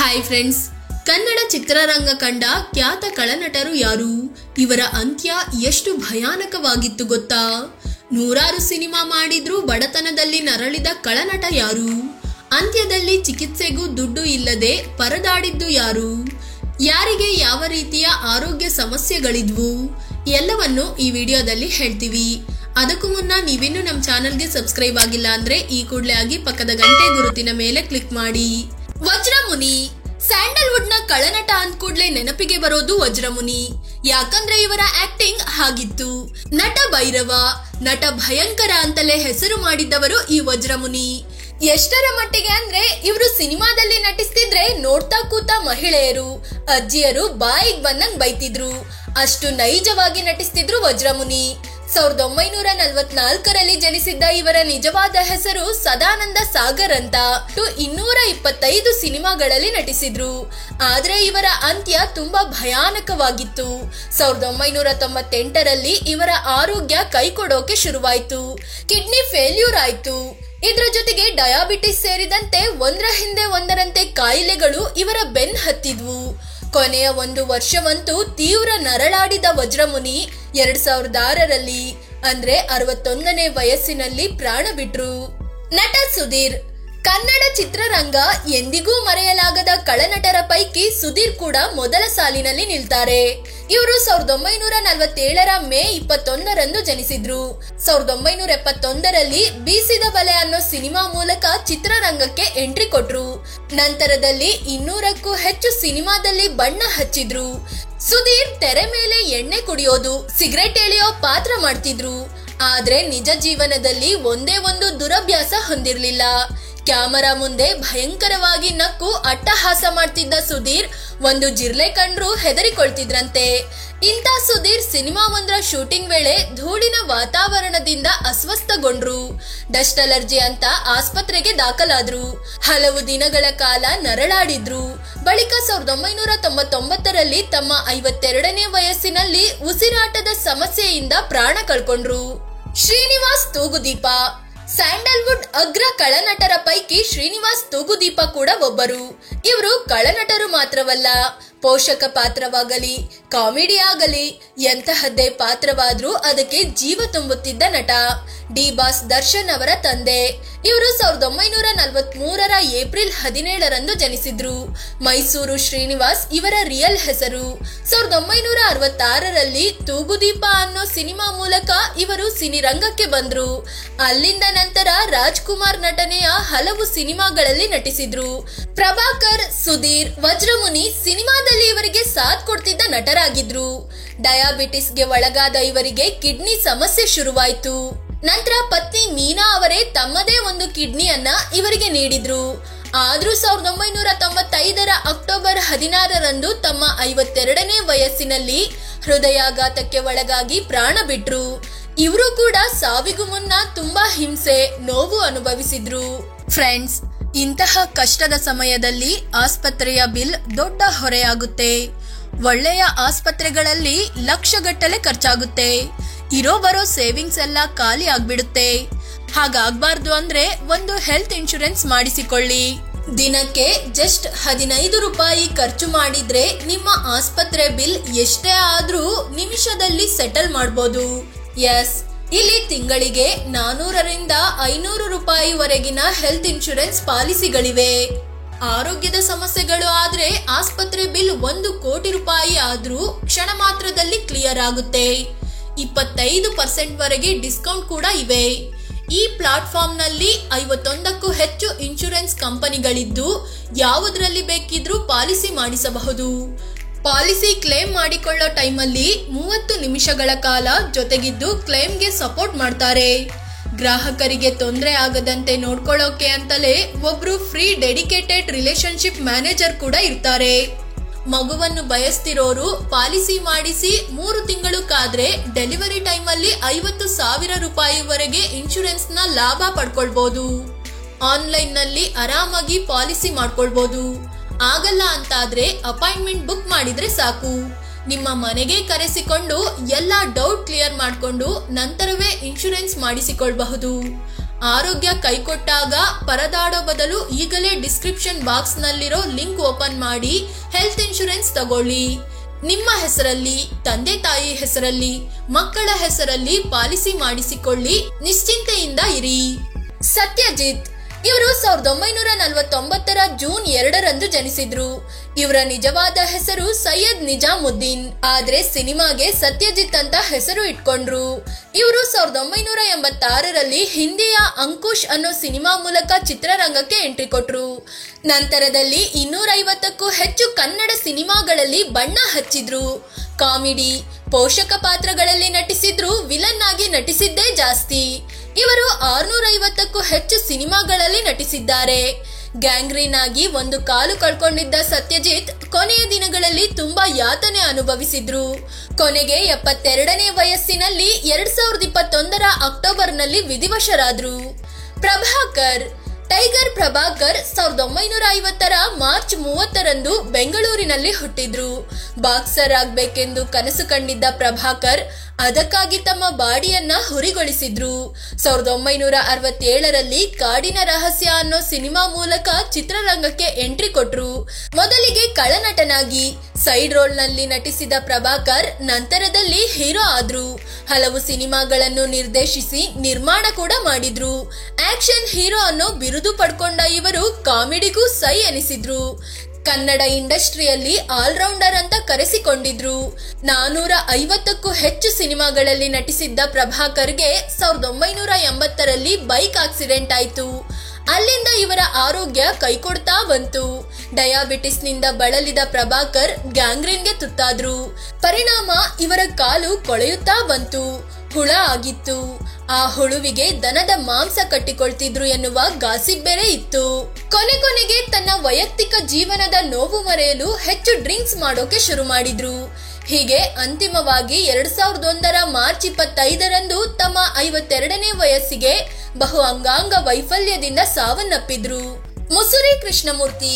Hi friends, Kannada ಚಿತ್ರರಂಗ ಕಂಡ ಖ್ಯಾತ ಕಳನಟರು ಯಾರು? ಇವರ ಅಂತ್ಯ ಎಷ್ಟು ಭಯಾನಕವಾಗಿತ್ತು ಗೊತ್ತಾ? ನೂರಾರು ಸಿನಿಮಾ ಮಾಡಿದ್ರೂ ಬಡತನದಲ್ಲಿ ನರಳಿದ ಕಳನಟ ಯಾರು? ಅಂತ್ಯದಲ್ಲಿ ಚಿಕಿತ್ಸೆಗೂ ದುಡ್ಡು ಇಲ್ಲದೆ ಪರದಾಡಿದ್ದು ಯಾರು? ಯಾರಿಗೆ ಯಾವ ರೀತಿಯ ಆರೋಗ್ಯ ಸಮಸ್ಯೆಗಳಿದ್ವು ಎಲ್ಲವನ್ನು ಈ ವಿಡಿಯೋದಲ್ಲಿ ಹೇಳ್ತೀವಿ. ಅದಕ್ಕೂ ಮುನ್ನ ನೀವಿನ್ನೂ ನಮ್ಮ ಚಾನೆಲ್ಗೆ ಸಬ್ಸ್ಕ್ರೈಬ್ ಆಗಿಲ್ಲ ಅಂದ್ರೆ ಈ ಕೂಡಲೇ ಆಗಿ ಪಕ್ಕದ ಗಂಟೆ ಗುರುತಿನ ಮೇಲೆ ಕ್ಲಿಕ್ ಮಾಡಿ. ವಜ್ರಮುನಿ ಸ್ಯಾಂಡಲ್ವುಡ್ ನ ಕಳನಟ ಅಂದ ಕೂಡಲೇ ನೆನಪಿಗೆ ಬರೋದು ವಜ್ರಮುನಿ. ಯಾಕಂದ್ರೆ ಇವರ ಆಕ್ಟಿಂಗ್ ಹಾಗಿತ್ತು. ನಟ ಭೈರವ, ನಟ ಭಯಂಕರ ಅಂತಲೇ ಹೆಸರು ಮಾಡಿದ್ದವರು ಈ ವಜ್ರಮುನಿ. ಎಷ್ಟರ ಮಟ್ಟಿಗೆ ಅಂದ್ರೆ ಇವರು ಸಿನಿಮಾದಲ್ಲಿ ನಟಿಸ್ತಿದ್ರೆ ನೋಡ್ತಾ ಕೂತ ಮಹಿಳೆಯರು, ಅಜ್ಜಿಯರು ಬಾಯಿಗೆ ಬಂದಂಗ್ ಬೈತಿದ್ರು. ಅಷ್ಟು ನೈಜವಾಗಿ ನಟಿಸ್ತಿದ್ರು ವಜ್ರಮುನಿ. 1944ರಲ್ಲಿ ಜನಿಸಿದ್ದ ಇವರ ನಿಜವಾದ ಹೆಸರು ಸದಾನಂದ ಸಾಗರ್ ಅಂತ. 225 ಸಿನಿಮಾಗಳಲ್ಲಿ ನಟಿಸಿದ್ರು. ಆದ್ರೆ ಇವರ ಅಂತ್ಯ ತುಂಬಾ ಭಯಾನಕವಾಗಿತ್ತು. 1998ರಲ್ಲಿ ಇವರ ಆರೋಗ್ಯ ಕೈಕೊಡೋಕೆ ಶುರುವಾಯ್ತು. ಕಿಡ್ನಿ ಫೇಲ್ಯೂರ್ ಆಯ್ತು. ಇದರ ಜೊತೆಗೆ ಡಯಾಬಿಟಿಸ್ ಸೇರಿದಂತೆ ಒಂದರ ಹಿಂದೆ ಒಂದರಂತೆ ಕಾಯಿಲೆಗಳು ಇವರ ಬೆನ್ ಹತ್ತಿದ್ವು. ಕೊನೆಯ ಒಂದು ವರ್ಷವಂತೂ ತೀವ್ರ ನರಳಾಡಿದ ವಜ್ರಮುನಿ 2006ರಲ್ಲಿ ಅಂದ್ರೆ 61ನೇ ವಯಸ್ಸಿನಲ್ಲಿ ಪ್ರಾಣ ಬಿಟ್ರು. ನಟ ಸುಧೀರ್ ಕನ್ನಡ ಚಿತ್ರರಂಗ ಎಂದಿಗೂ ಮರೆಯಲಾಗದ ಕಳನಟರ ಪೈಕಿ ಸುಧೀರ್ ಕೂಡ ಮೊದಲ ಸಾಲಿನಲ್ಲಿ ನಿಲ್ತಾರೆ. ಇವರು 1947ರ ಮೇ 21ರಂದು ಜನಿಸಿದ್ರು. 1971ರಲ್ಲಿ ಬೀಸಿದ ಬಲೆ ಅನ್ನೋ ಸಿನಿಮಾ ಮೂಲಕ ಚಿತ್ರರಂಗಕ್ಕೆ ಎಂಟ್ರಿ ಕೊಟ್ರು. ನಂತರದಲ್ಲಿ 200ಕ್ಕೂ ಹೆಚ್ಚು ಸಿನಿಮಾದಲ್ಲಿ ಬಣ್ಣ ಹಚ್ಚಿದ್ರು. ಸುಧೀರ್ ತೆರೆ ಮೇಲೆ ಎಣ್ಣೆ ಕುಡಿಯೋದು, ಸಿಗರೆಟ್ ಎಳೆಯೋ ಪಾತ್ರ ಮಾಡ್ತಿದ್ರು. ಆದ್ರೆ ನಿಜ ಜೀವನದಲ್ಲಿ ಒಂದೇ ಒಂದು ದುರಭ್ಯಾಸ ಹೊಂದಿರ್ಲಿಲ್ಲ. ಕ್ಯಾಮರಾ ಮುಂದೆ ಭಯಂಕರವಾಗಿ ನಕ್ಕು ಅಟ್ಟಹಾಸ ಮಾಡ್ತಿದ್ದ ಸುಧೀರ್ ಒಂದು ಜಿರ್ಲೆ ಕಂಡ್ರು ಹೆದರಿಕೊಳ್ತಿದ್ರಂತೆ. ಇಂಥ ಸುಧೀರ್ ಸಿನಿಮಾ ಒಂದರ ಶೂಟಿಂಗ್ ವೇಳೆ ಧೂಳಿನ ವಾತಾವರಣದಿಂದ ಅಸ್ವಸ್ಥಗೊಂಡ್ರು. ಡಸ್ಟ್ ಅಲರ್ಜಿ ಅಂತ ಆಸ್ಪತ್ರೆಗೆ ದಾಖಲಾದ್ರು. ಹಲವು ದಿನಗಳ ಕಾಲ ನರಳಾಡಿದ್ರು. ಬಳಿಕ 1999ರಲ್ಲಿ ತಮ್ಮ 52ನೇ ವಯಸ್ಸಿನಲ್ಲಿ ಉಸಿರಾಟದ ಸಮಸ್ಯೆಯಿಂದ ಪ್ರಾಣ ಕಳ್ಕೊಂಡ್ರು. ಶ್ರೀನಿವಾಸ್ ತೂಗುದೀಪ ಸ್ಯಾಂಡಲ್ವುಡ್ ಅಗ್ರ ಕಳನಟರ ಪೈಕಿ ಶ್ರೀನಿವಾಸ್ ತೂಗುದೀಪ ಕೂಡ ಒಬ್ಬರು. ಇವರು ಕಳನಟರು ಮಾತ್ರವಲ್ಲ, ಪೋಷಕ ಪಾತ್ರವಾಗಲಿ ಕಾಮಿಡಿ ಆಗಲಿ ಎಂತಹದ್ದೇ ಪಾತ್ರವಾದ್ರೂ ಅದಕ್ಕೆ ಜೀವ ತುಂಬುತ್ತಿದ್ದ ನಟ. ಡಿ ಬಾಸ್ ದರ್ಶನ್ ಅವರ ತಂದೆ. ಇವರು 1943ರ ಏಪ್ರಿಲ್ 17ರಂದು ಜನಿಸಿದ್ರು. ಮೈಸೂರು ಶ್ರೀನಿವಾಸ್ ಇವರ ರಿಯಲ್ ಹೆಸರು. 1966ರಲ್ಲಿ ತೂಗುದೀಪ ಅನ್ನೋ ಸಿನಿಮಾ ಮೂಲಕ ಇವರು ಸಿನಿರಂಗಕ್ಕೆ ಬಂದ್ರು. ಅಲ್ಲಿಂದ ನಂತರ ರಾಜ್ಕುಮಾರ್ ನಟನೆಯ ಹಲವು ಸಿನಿಮಾಗಳಲ್ಲಿ ನಟಿಸಿದ್ರು. ಪ್ರಭಾಕರ್, ಸುಧೀರ್, ವಜ್ರಮುನಿ ಸಿನಿಮಾದಲ್ಲಿ ಇವರಿಗೆ ಸಾಥ್ ಕೊಡ್ತಿದ್ದ ನಟರಾಗಿದ್ರು. ಡಯಾಬಿಟಿಸ್ಗೆ ಒಳಗಾದ ಇವರಿಗೆ ಕಿಡ್ನಿ ಸಮಸ್ಯೆ ಶುರುವಾಯಿತು. ನಂತರ ಪತ್ನಿ ಮೀನಾ ಅವರೇ ತಮ್ಮದೇ ಒಂದು ಕಿಡ್ನಿಯನ್ನ ಇವರಿಗೆ ನೀಡಿದ್ರು. ಆದ್ರೂ 1995ರ ಅಕ್ಟೋಬರ್ 16ರಂದು ತಮ್ಮ 52ನೇ ವಯಸ್ಸಿನಲ್ಲಿ ಹೃದಯಾಘಾತಕ್ಕೆ ಒಳಗಾಗಿ ಪ್ರಾಣ ಬಿಟ್ರು. ಇವರು ಕೂಡ ಸಾವಿಗೂ ಮುನ್ನ ತುಂಬಾ ಹಿಂಸೆ, ನೋವು ಅನುಭವಿಸಿದ್ರು. ಫ್ರೆಂಡ್ಸ್, ಇಂತಹ ಕಷ್ಟದ ಸಮಯದಲ್ಲಿ ಆಸ್ಪತ್ರೆಯ ಬಿಲ್ ದೊಡ್ಡ ಹೊರೆಯಾಗುತ್ತೆ. ಒಳ್ಳೆಯ ಆಸ್ಪತ್ರೆಗಳಲ್ಲಿ ಲಕ್ಷಗಟ್ಟಲೆ ಖರ್ಚಾಗುತ್ತೆ. ಇರೋ ಬರೋ ಸೇವಿಂಗ್ಸ್ ಎಲ್ಲ ಖಾಲಿ ಆಗ್ಬಿಡುತ್ತೆ. ಹಾಗಾಗ್ಬಾರ್ದು ಅಂದ್ರೆ ಒಂದು ಹೆಲ್ತ್ ಇನ್ಶೂರೆನ್ಸ್ ಮಾಡಿಸಿಕೊಳ್ಳಿ. ದಿನಕ್ಕೆ ಜಸ್ಟ್ 15 ರೂಪಾಯಿ ಖರ್ಚು ಮಾಡಿದ್ರೆ ನಿಮ್ಮ ಆಸ್ಪತ್ರೆ ಬಿಲ್ ಎಷ್ಟೇ ಆದ್ರೂ ನಿಮಿಷದಲ್ಲಿ ಸೆಟಲ್ ಮಾಡಬಹುದು. ಎಸ್, ಇಲ್ಲಿ ತಿಂಗಳಿಗೆ 400ರಿಂದ 500 ರೂಪಾಯಿವರೆಗಿನ ಹೆಲ್ತ್ ಇನ್ಶೂರೆನ್ಸ್ ಪಾಲಿಸಿಗಳಿವೆ. ಆರೋಗ್ಯದ ಸಮಸ್ಯೆಗಳು ಆದ್ರೆ ಆಸ್ಪತ್ರೆ ಬಿಲ್ 1 ಕೋಟಿ ರೂಪಾಯಿ ಆದ್ರೂ ಕ್ಷಣ ಮಾತ್ರದಲ್ಲಿ ಕ್ಲಿಯರ್ ಆಗುತ್ತೆ. 25% ವರೆಗೆ ಡಿಸ್ಕೌಂಟ್ ಕೂಡ ಇವೆ. ಈ ಪ್ಲಾಟ್ಫಾರ್ಮ್ ನಲ್ಲಿ 51ಕ್ಕೂ ಹೆಚ್ಚು ಇನ್ಶೂರೆನ್ಸ್ ಕಂಪನಿಗಳಿದ್ದು ಯಾವುದರಲ್ಲಿ ಬೇಕಿದ್ರೂ ಪಾಲಿಸಿ ಮಾಡಿಸಬಹುದು. ಪಾಲಿಸಿ ಕ್ಲೇಮ್ ಮಾಡಿಕೊಳ್ಳೋ ಟೈಮಲ್ಲಿ 30 ನಿಮಿಷಗಳ ಕಾಲ ಜೊತೆಗಿದ್ದು ಕ್ಲೇಮ್ಗೆ ಸಪೋರ್ಟ್ ಮಾಡ್ತಾರೆ. ಗ್ರಾಹಕರಿಗೆ ತೊಂದರೆ ಆಗದಂತೆ ನೋಡ್ಕೊಳ್ಳೋಕೆ ಅಂತಲೇ ಒಬ್ರು ಫ್ರೀ ಡೆಡಿಕೇಟೆಡ್ ರಿಲೇಶನ್ಶಿಪ್ ಮ್ಯಾನೇಜರ್ ಕೂಡ ಇರ್ತಾರೆ. ಮಗುವನ್ನು ಬಯಸ್ತಿರೋರು ಪಾಲಿಸಿ ಮಾಡಿಸಿ 3 ತಿಂಗಳು ಕಾದ್ರೆ ಡೆಲಿವರಿ ಟೈಮಲ್ಲಿ 50,000 ರೂಪಾಯಿವರೆಗೆ ಇನ್ಶೂರೆನ್ಸ್ ನ ಲಾಭ ಪಡ್ಕೊಳ್ಬಹುದು. ಆನ್ಲೈನ್ ನಲ್ಲಿ ಆರಾಮಾಗಿ ಪಾಲಿಸಿ ಮಾಡ್ಕೊಳ್ಬಹುದು. ಆಗಲ್ಲ ಅಂತಾದ್ರೆ ಅಪಾಯಿಂಟ್ಮೆಂಟ್ ಬುಕ್ ಮಾಡಿದ್ರೆ ಸಾಕು. ನಿಮ್ಮ ಮನೆಗೆ ಕರೆಸಿಕೊಂಡು ಎಲ್ಲ ಡೌಟ್ ಕ್ಲಿಯರ್ ಮಾಡಿಕೊಂಡು ನಂತರವೇ ಇನ್ಶೂರೆನ್ಸ್ ಮಾಡಿಸಿಕೊಳ್ಳಬಹುದು. ಆರೋಗ್ಯ ಕೈಕೊಟ್ಟಾಗ ಪರದಾಡೋ ಬದಲು ಈಗಲೇ ಡಿಸ್ಕ್ರಿಪ್ಷನ್ ಬಾಕ್ಸ್ ನಲ್ಲಿರೋ ಲಿಂಕ್ ಓಪನ್ ಮಾಡಿ ಹೆಲ್ತ್ ಇನ್ಶೂರೆನ್ಸ್ ತಗೊಳ್ಳಿ. ನಿಮ್ಮ ಹೆಸರಲ್ಲಿ, ತಂದೆ ತಾಯಿ ಹೆಸರಲ್ಲಿ, ಮಕ್ಕಳ ಹೆಸರಲ್ಲಿ ಪಾಲಿಸಿ ಮಾಡಿಸಿಕೊಳ್ಳಿ. ನಿಶ್ಚಿಂತೆಯಿಂದ ಇರಿ. ಸತ್ಯಜಿತ್ ಇವರು 1949 ಜೂನ್ 2 ಜನಿಸಿದ್ರು. ಇವರ ನಿಜವಾದ ಹೆಸರು ಸೈಯದ್ ನಿಜಾಮುದ್ದೀನ್. ಆದ್ರೆ ಸಿನಿಮಾಗೆ ಸತ್ಯಜಿತ್ ಅಂತ ಹೆಸರು ಇಟ್ಕೊಂಡ್ರು. ಇವರು 1986 ಹಿಂದಿಯ ಅಂಕುಶ್ ಅನ್ನೋ ಸಿನಿಮಾ ಮೂಲಕ ಚಿತ್ರರಂಗಕ್ಕೆ ಎಂಟ್ರಿ ಕೊಟ್ರು. ನಂತರದಲ್ಲಿ 250ಕ್ಕೂ ಹೆಚ್ಚು ಕನ್ನಡ ಸಿನಿಮಾಗಳಲ್ಲಿ ಬಣ್ಣ ಹಚ್ಚಿದ್ರು. ಕಾಮಿಡಿ, ಪೋಷಕ ಪಾತ್ರಗಳಲ್ಲಿ ನಟಿಸಿದ್ರು. ವಿಲನ್ ಆಗಿ ನಟಿಸಿದ್ದೇ ಜಾಸ್ತಿ. ಇವರು 650ಕ್ಕೂ ಹೆಚ್ಚು ಸಿನಿಮಾಗಳಲ್ಲಿ ನಟಿಸಿದ್ದಾರೆ. ಗ್ಯಾಂಗ್ರೀನ್ ಆಗಿ ಒಂದು ಕಾಲು ಕಳ್ಕೊಂಡಿದ್ದ ಸತ್ಯಜಿತ್ ಕೊನೆಯ ದಿನಗಳಲ್ಲಿ ತುಂಬಾ ಯಾತನೆ ಅನುಭವಿಸಿದ್ರು. ಕೊನೆಗೆ 72ನೇ ವಯಸ್ಸಿನಲ್ಲಿ 2021 ಅಕ್ಟೋಬರ್ನಲ್ಲಿ ವಿಧಿವಶರಾದ್ರು. ಪ್ರಭಾಕರ್ ಟೈಗರ್ ಪ್ರಭಾಕರ್ 1950 ಮಾರ್ಚ್ 30 ಬೆಂಗಳೂರಿನಲ್ಲಿ ಹುಟ್ಟಿದ್ರು. ಬಾಕ್ಸರ್ ಆಗ್ಬೇಕೆಂದು ಕನಸು ಕಂಡಿದ್ದ ಪ್ರಭಾಕರ್ ಅದಕ್ಕಾಗಿ ತಮ್ಮ ಬಾಡಿಯನ್ನ ಹುರಿಗೊಳಿಸಿದ್ರು. 1967 ಕಾಡಿನ ರಹಸ್ಯ ಅನ್ನೋ ಸಿನಿಮಾ ಮೂಲಕ ಚಿತ್ರರಂಗಕ್ಕೆ ಎಂಟ್ರಿ ಕೊಟ್ರು. ಮೊದಲಿಗೆ ಖಳನಟನಾಗಿ ಸೈಡ್ ರೋಲ್ ನಲ್ಲಿ ನಟಿಸಿದ ಪ್ರಭಾಕರ್ ನಂತರದಲ್ಲಿ ಹೀರೋ ಆದ್ರು. ಹಲವು ಸಿನಿಮಾಗಳನ್ನು ನಿರ್ದೇಶಿಸಿ ನಿರ್ಮಾಣ ಕೂಡ ಮಾಡಿದ್ರು. ಆಕ್ಷನ್ ಹೀರೋ ಅನ್ನೋ ಬಿರುದು ಪಡ್ಕೊಂಡ ಇವರು ಕಾಮಿಡಿಗೂ ಸೈ ಎನಿಸಿದ್ರು. ಕನ್ನಡ ಇಂಡಸ್ಟ್ರಿಯಲ್ಲಿ ಆಲ್ರೌಂಡರ್ ಅಂತ ಕರೆಸಿಕೊಂಡಿದ್ರು. 450ಕ್ಕೂ ಹೆಚ್ಚು ಸಿನಿಮಾಗಳಲ್ಲಿ ನಟಿಸಿದ್ದ ಪ್ರಭಾಕರ್ಗೆ 1980 ಬೈಕ್ ಆಕ್ಸಿಡೆಂಟ್ ಆಯ್ತು. ಅಲ್ಲಿಂದ ಇವರ ಆರೋಗ್ಯ ಕೈಕೊಡ್ತಾ ಬಂತು. ಡಯಾಬಿಟಿಸ್ ನಿಂದ ಬಳಲಿದ ಪ್ರಭಾಕರ್ ಗ್ಯಾಂಗ್ರೀನ್ಗೆ ತುತ್ತಾದ್ರು. ಪರಿಣಾಮ ಇವರ ಕಾಲು ಕೊಳೆಯುತ್ತಾ ಬಂತು. ಹುಳ ಆಗಿತ್ತು. ಆ ಹುಳುವಿಗೆ ದನದ ಮಾಂಸ ಕಟ್ಟಿಕೊಳ್ತಿದ್ರು ಎನ್ನುವ ಗಾಸಿಪ್ ಬೇರೆ ಇತ್ತು. ಕೊನೆಗೆ ತನ್ನ ವೈಯಕ್ತಿಕ ಜೀವನದ ನೋವು ಮರೆಯಲು ಹೆಚ್ಚು ಡ್ರಿಂಕ್ಸ್ ಮಾಡೋಕೆ ಶುರು ಮಾಡಿದ್ರು. ಹೀಗೆ ಅಂತಿಮವಾಗಿ 2001 ಮಾರ್ಚ್ 25 ತಮ್ಮ 52ನೇ ವಯಸ್ಸಿಗೆ ಬಹು ಅಂಗಾಂಗ ವೈಫಲ್ಯದಿಂದ ಸಾವನ್ನಪ್ಪಿದ್ರು. ಮುಸುರಿ ಕೃಷ್ಣಮೂರ್ತಿ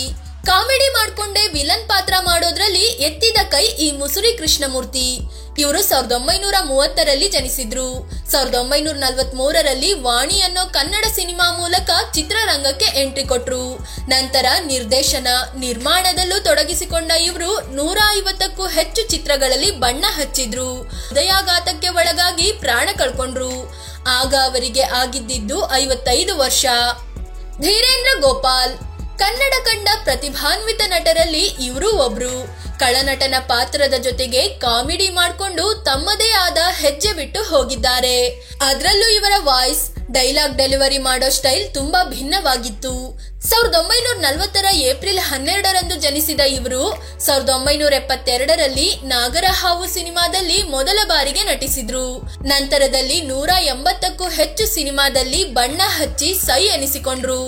ಕಾಮಿಡಿ ಮಾಡ್ಕೊಂಡೇ ವಿಲನ್ ಪಾತ್ರ ಮಾಡೋದ್ರಲ್ಲಿ ಎತ್ತಿದ ಕೈ ಈ ಮುಸುರಿ ಕೃಷ್ಣಮೂರ್ತಿ. ಇವರು 1930 ಜನಿಸಿದ್ರು. 1943 ವಾಣಿ ಅನ್ನೋ ಕನ್ನಡ ಸಿನಿಮಾ ಮೂಲಕ ಚಿತ್ರರಂಗಕ್ಕೆ ಎಂಟ್ರಿ ಕೊಟ್ರು. ನಂತರ ನಿರ್ದೇಶನ, ನಿರ್ಮಾಣದಲ್ಲೂ ತೊಡಗಿಸಿಕೊಂಡ ಇವರು 150ಕ್ಕೂ ಹೆಚ್ಚು ಚಿತ್ರಗಳಲ್ಲಿ ಬಣ್ಣ ಹಚ್ಚಿದ್ರು. ಹೃದಯಾಘಾತಕ್ಕೆ ಒಳಗಾಗಿ ಪ್ರಾಣ ಕಳ್ಕೊಂಡ್ರು. ಆಗ ಅವರಿಗೆ ಆಗಿದ್ದಿದ್ದು 55 ವರ್ಷ. ಧೀರೇಂದ್ರ ಗೋಪಾಲ್ ಕನ್ನಡ ಕಂಡ ಪ್ರತಿಭಾನ್ವಿತ ನಟರಲ್ಲಿ ಇವರು ಒಬ್ರು. ಖಳನಟನ ಪಾತ್ರದ ಜೊತೆಗೆ ಕಾಮಿಡಿ ಮಾಡಿಕೊಂಡು ತಮ್ಮದೇ ಆದ ಹೆಜ್ಜೆ ಬಿಟ್ಟು ಹೋಗಿದ್ದಾರೆ. ಅದರಲ್ಲೂ ಇವರ ವಾಯ್ಸ್, ಡೈಲಾಗ್ ಡೆಲಿವರಿ ಮಾಡೋ ಸ್ಟೈಲ್ ತುಂಬಾ ಭಿನ್ನವಾಗಿತ್ತು. 1940 ಏಪ್ರಿಲ್ 12 ಜನಿಸಿದ ಇವರು 1972 ನಾಗರಹಾವು ಸಿನಿಮಾದಲ್ಲಿ ಮೊದಲ ಬಾರಿಗೆ ನಟಿಸಿದ್ರು. ನಂತರದಲ್ಲಿ 180ಕ್ಕೂ ಹೆಚ್ಚು ಸಿನಿಮಾದಲ್ಲಿ ಬಣ್ಣ ಹಚ್ಚಿ ಸೈ ಎನಿಸಿಕೊಂಡ್ರು.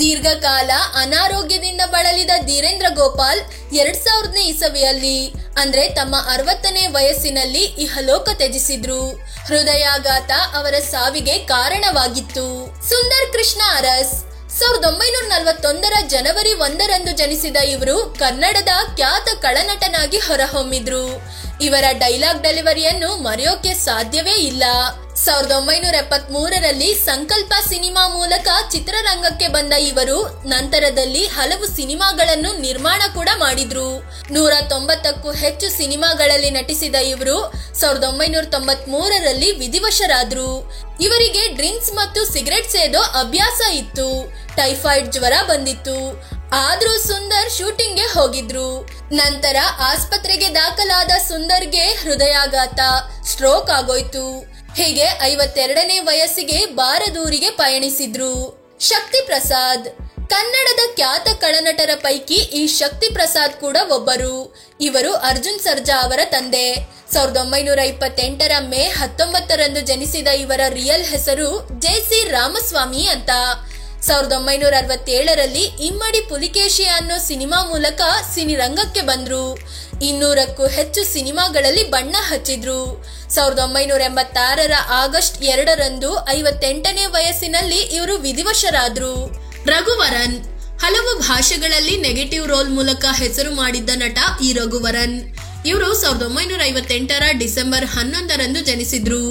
ದೀರ್ಘಕಾಲ ಅನಾರೋಗ್ಯದಿಂದ ಬಳಲಿದ ಧೀರೇಂದ್ರ ಗೋಪಾಲ್ 2000ನೇ ಇಸವಿಯಲ್ಲಿ ಅಂದ್ರೆ ತಮ್ಮ 60ನೇ ವಯಸ್ಸಿನಲ್ಲಿ ಇಹಲೋಕ ತ್ಯಜಿಸಿದ್ರು. ಹೃದಯಾಘಾತ ಅವರ ಸಾವಿಗೆ ಕಾರಣವಾಗಿತ್ತು. ಸುಂದರ್ ಕೃಷ್ಣ ಅರಸ್ 1941 ಜನವರಿ 1 ಜನಿಸಿದ ಇವರು ಕನ್ನಡದ ಖ್ಯಾತ ಖಳನಟನಾಗಿ ಹೊರಹೊಮ್ಮಿದ್ರು. ಇವರ ಡೈಲಾಗ್ ಡೆಲಿವರಿಯನ್ನು ಮರೆಯೋಕೆ ಸಾಧ್ಯವೇ ಇಲ್ಲ. 1973 ಸಂಕಲ್ಪ ಸಿನಿಮಾ ಮೂಲಕ ಚಿತ್ರರಂಗಕ್ಕೆ ಬಂದ ಇವರು ನಂತರದಲ್ಲಿ ಹಲವು ಸಿನಿಮಾಗಳನ್ನು ನಿರ್ಮಾಣ ಕೂಡ ಮಾಡಿದ್ರು. 190ಕ್ಕೂ ಹೆಚ್ಚು ಸಿನಿಮಾಗಳಲ್ಲಿ ನಟಿಸಿದ ಇವರು 1993 ವಿಧಿವಶರಾದ್ರು. ಇವರಿಗೆ ಡ್ರಿಂಕ್ಸ್ ಮತ್ತು ಸಿಗರೆಟ್ ಸೇದೋ ಅಭ್ಯಾಸ ಇತ್ತು. ಟೈಫಾಯ್ಡ್ ಜ್ವರ ಬಂದಿತ್ತು. ಆದ್ರೂ ಸುಂದರ್ ಶೂಟಿಂಗ್ಗೆ ಹೋಗಿದ್ರು. ನಂತರ ಆಸ್ಪತ್ರೆಗೆ ದಾಖಲಾದ ಸುಂದರ್ಗೆ ಹೃದಯಾಘಾತ, ಸ್ಟ್ರೋಕ್ ಆಗೋಯ್ತು. ಹೀಗೆ 52ನೇ ವಯಸ್ಸಿಗೆ ಬಾರದೂರಿಗೆ ಪಯಣಿಸಿದ್ರು. ಶಕ್ತಿ ಪ್ರಸಾದ್ ಕನ್ನಡದ ಖ್ಯಾತ ಖಳನಟರ ಪೈಕಿ ಈ ಶಕ್ತಿ ಪ್ರಸಾದ್ ಕೂಡ ಒಬ್ಬರು. ಇವರು ಅರ್ಜುನ್ ಸರ್ಜಾ ಅವರ ತಂದೆ. 1928 ಮೇ 19 ಜನಿಸಿದ ಇವರ ರಿಯಲ್ ಹೆಸರು ಜೆ.ಸಿ. ರಾಮಸ್ವಾಮಿ ಅಂತ. 1967 ಇಮ್ಮಡಿ ಪುಲಿಕೇಶಿ ಅನ್ನೋ ಸಿನಿಮಾ ಮೂಲಕ ಸಿನಿರಂಗಕ್ಕೆ ಬಂದ್ರು. 200ಕ್ಕೂ ಹೆಚ್ಚು ಸಿನಿಮಾಗಳಲ್ಲಿ ಬಣ್ಣ ಹಚ್ಚಿದ್ರು. 1986 ಆಗಸ್ಟ್ 2 58ನೇ ವಯಸ್ಸಿನಲ್ಲಿ ಇವರು ವಿಧಿವಶರಾದ್ರು. ರಘುವರನ್ ಹಲವು ಭಾಷೆಗಳಲ್ಲಿ ನೆಗೆಟಿವ್ ರೋಲ್ ಮೂಲಕ ಹೆಸರು ಮಾಡಿದ್ದ ನಟ ಈ ರಘುವರನ್. ಇವರು 1958ರ ಡಿಸೆಂಬರ್ 11ರಂದು ಜನಿಸಿದ್ರು.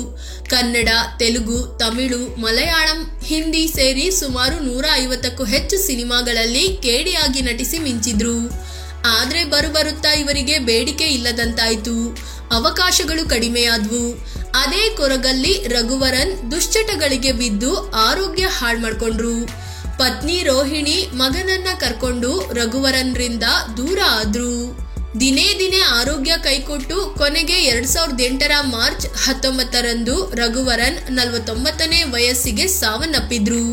ಕನ್ನಡ, ತೆಲುಗು, ತಮಿಳು, ಮಲಯಾಳಂ, ಹಿಂದಿ ಸೇರಿ ಸುಮಾರು 150ಕ್ಕೂ ಹೆಚ್ಚು ಸಿನಿಮಾಗಳಲ್ಲಿ ಕೇಡಿಯಾಗಿ ನಟಿಸಿ ಮಿಂಚಿದ್ರು. ಆದ್ರೆ ಬರುತ್ತಾ ಇವರಿಗೆ ಬೇಡಿಕೆ ಇಲ್ಲದಂತಾಯ್ತು. ಅವಕಾಶಗಳು ಕಡಿಮೆಯಾದ್ವು. ಅದೇ ಕೊರಗಲ್ಲಿ ರಘುವರನ್ ದುಶ್ಚಟಗಳಿಗೆ ಬಿದ್ದು ಆರೋಗ್ಯ ಹಾಳು ಮಾಡ್ಕೊಂಡ್ರು. ಪತ್ನಿ ರೋಹಿಣಿ ಮಗನನ್ನ ಕರ್ಕೊಂಡು ರಘುವರನ್ರಿಂದ ದೂರ ಆದ್ರು. ದಿನೇ ದಿನೇ ಆರೋಗ್ಯ ಕೈಕೊಟ್ಟು ಕೊನೆಗೆ 2008ರ ಮಾರ್ಚ್ 19ರಂದು ರಘುವರನ್ 49ನೇ ವಯಸ್ಸಿಗೆ ಸಾವನ್ನಪ್ಪಿದ್ರು.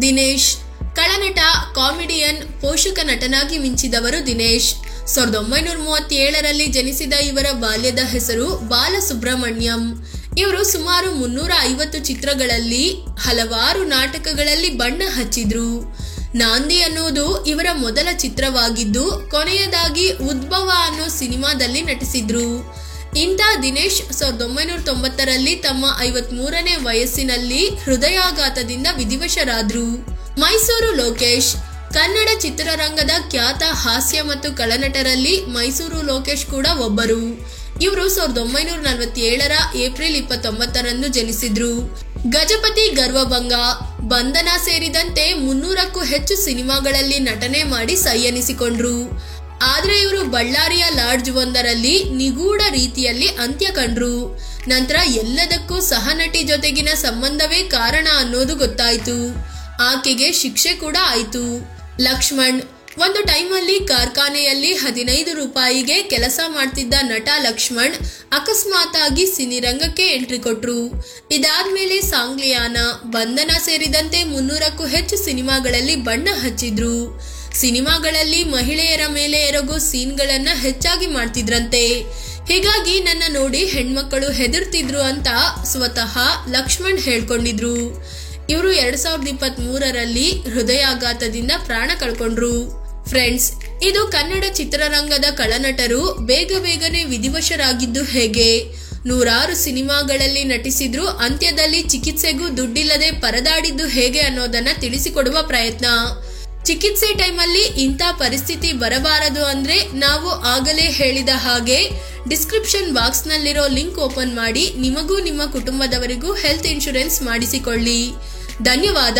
ದಿನೇಶ್ ಕಳನಟ, ಕಾಮಿಡಿಯನ್, ಪೋಷಕ ನಟನಾಗಿ ಮಿಂಚಿದವರು ದಿನೇಶ್. 1937ರಲ್ಲಿ ಜನಿಸಿದ ಇವರ ಬಾಲ್ಯದ ಹೆಸರು ಬಾಲಸುಬ್ರಹ್ಮಣ್ಯಂ. ಇವರು ಸುಮಾರು 350 ಚಿತ್ರಗಳಲ್ಲಿ, ಹಲವಾರು ನಾಟಕಗಳಲ್ಲಿ ಬಣ್ಣ ಹಚ್ಚಿದ್ರು. ನಾಂದಿ ಅನ್ನೋದು ಇವರ ಮೊದಲ ಚಿತ್ರವಾಗಿದ್ದು, ಕೊನೆಯದಾಗಿ ಉದ್ಭವ ಅನ್ನೋ ಸಿನಿಮಾದಲ್ಲಿ ನಟಿಸಿದ್ರು. ಇಂಥ ದಿನೇಶ್ 1990ರಲ್ಲಿ ತಮ್ಮ 53ನೇ ವಯಸ್ಸಿನಲ್ಲಿ ಹೃದಯಾಘಾತದಿಂದ ವಿಧಿವಶರಾದ್ರು. ಮೈಸೂರು ಲೋಕೇಶ್ ಕನ್ನಡ ಚಿತ್ರರಂಗದ ಖ್ಯಾತ ಹಾಸ್ಯ ಮತ್ತು ಕಳನಟರಲ್ಲಿ ಮೈಸೂರು ಲೋಕೇಶ್ ಕೂಡ ಒಬ್ಬರು. ಇವರು 1947ರ ಏಪ್ರಿಲ್ 29ರಂದು ಜನಿಸಿದ್ರು. ಗಜಪತಿ ಗರ್ವಭಂಗ, ಬಂಧನ ಸೇರಿದಂತೆ 300ಕ್ಕೂ ಹೆಚ್ಚು ಸಿನಿಮಾಗಳಲ್ಲಿ ನಟನೆ ಮಾಡಿ ಸೈ ಎನಿಸಿಕೊಂಡ್ರು. ಆದ್ರೆ ಇವರು ಬಳ್ಳಾರಿಯ ಲಾಡ್ಜ್ ಒಂದರಲ್ಲಿ ನಿಗೂಢ ರೀತಿಯಲ್ಲಿ ಅಂತ್ಯ ಕಂಡ್ರು. ನಂತರ ಎಲ್ಲದಕ್ಕೂ ಸಹನಟಿ ಜೊತೆಗಿನ ಸಂಬಂಧವೇ ಕಾರಣ ಅನ್ನೋದು ಗೊತ್ತಾಯ್ತು. ಆಕೆಗೆ ಶಿಕ್ಷೆ ಕೂಡ ಆಯ್ತು. ಲಕ್ಷ್ಮಣ್ ಒಂದು ಟೈಮಲ್ಲಿ ಕಾರ್ಖಾನೆಯಲ್ಲಿ 15 ರೂಪಾಯಿಗೆ ಕೆಲಸ ಮಾಡ್ತಿದ್ದ ನಟ ಲಕ್ಷ್ಮಣ್ ಅಕಸ್ಮಾತ್ ಆಗಿ ಸಿನಿರಂಗಕ್ಕೆ ಎಂಟ್ರಿ ಕೊಟ್ರು. ಇದಾದ್ಮೇಲೆ ಸಾಂಗ್ಲಿಯಾನ, ಬಂಧನ ಸೇರಿದಂತೆ 300ಕ್ಕೂ ಹೆಚ್ಚು ಸಿನಿಮಾಗಳಲ್ಲಿ ಬಣ್ಣ ಹಚ್ಚಿದ್ರು. ಸಿನಿಮಾಗಳಲ್ಲಿ ಮಹಿಳೆಯರ ಮೇಲೆ ಎರಗೋ ಸೀನ್ಗಳನ್ನ ಹೆಚ್ಚಾಗಿ ಮಾಡ್ತಿದ್ರಂತೆ. ಹೀಗಾಗಿ ನನ್ನ ನೋಡಿ ಹೆಣ್ಮಕ್ಕಳು ಹೆದರ್ತಿದ್ರು ಅಂತ ಸ್ವತಃ ಲಕ್ಷ್ಮಣ್ ಹೇಳ್ಕೊಂಡಿದ್ರು. ಇವರು 2023ರಲ್ಲಿ ಹೃದಯಾಘಾತದಿಂದ ಪ್ರಾಣ ಕಳ್ಕೊಂಡ್ರು. ಫ್ರೆಂಡ್ಸ್, ಇದು ಕನ್ನಡ ಚಿತ್ರರಂಗದ ಕಳನಟರು ಬೇಗನೆ ವಿಧಿವಶರಾಗಿದ್ದು ಹೇಗೆ, 100 ಸಿನಿಮಾಗಳಲ್ಲಿ ನಟಿಸಿದ್ರು ಅಂತ್ಯದಲ್ಲಿ ಚಿಕಿತ್ಸೆಗೂ ದುಡ್ಡಿಲ್ಲದೆ ಪರದಾಡಿದ್ದು ಹೇಗೆ ಅನ್ನೋದನ್ನ ತಿಳಿಸಿಕೊಡುವ ಪ್ರಯತ್ನ. ಚಿಕಿತ್ಸೆ ಟೈಮಲ್ಲಿ ಇಂಥ ಪರಿಸ್ಥಿತಿ ಬರಬಾರದು ಅಂದ್ರೆ ನಾವು ಆಗಲೇ ಹೇಳಿದ ಹಾಗೆ ಡಿಸ್ಕ್ರಿಪ್ಷನ್ ಬಾಕ್ಸ್ ನಲ್ಲಿರೋ ಲಿಂಕ್ ಓಪನ್ ಮಾಡಿ ನಿಮಗೂ ನಿಮ್ಮ ಕುಟುಂಬದವರಿಗೂ ಹೆಲ್ತ್ ಇನ್ಶೂರೆನ್ಸ್ ಮಾಡಿಸಿಕೊಳ್ಳಿ. ಧನ್ಯವಾದ.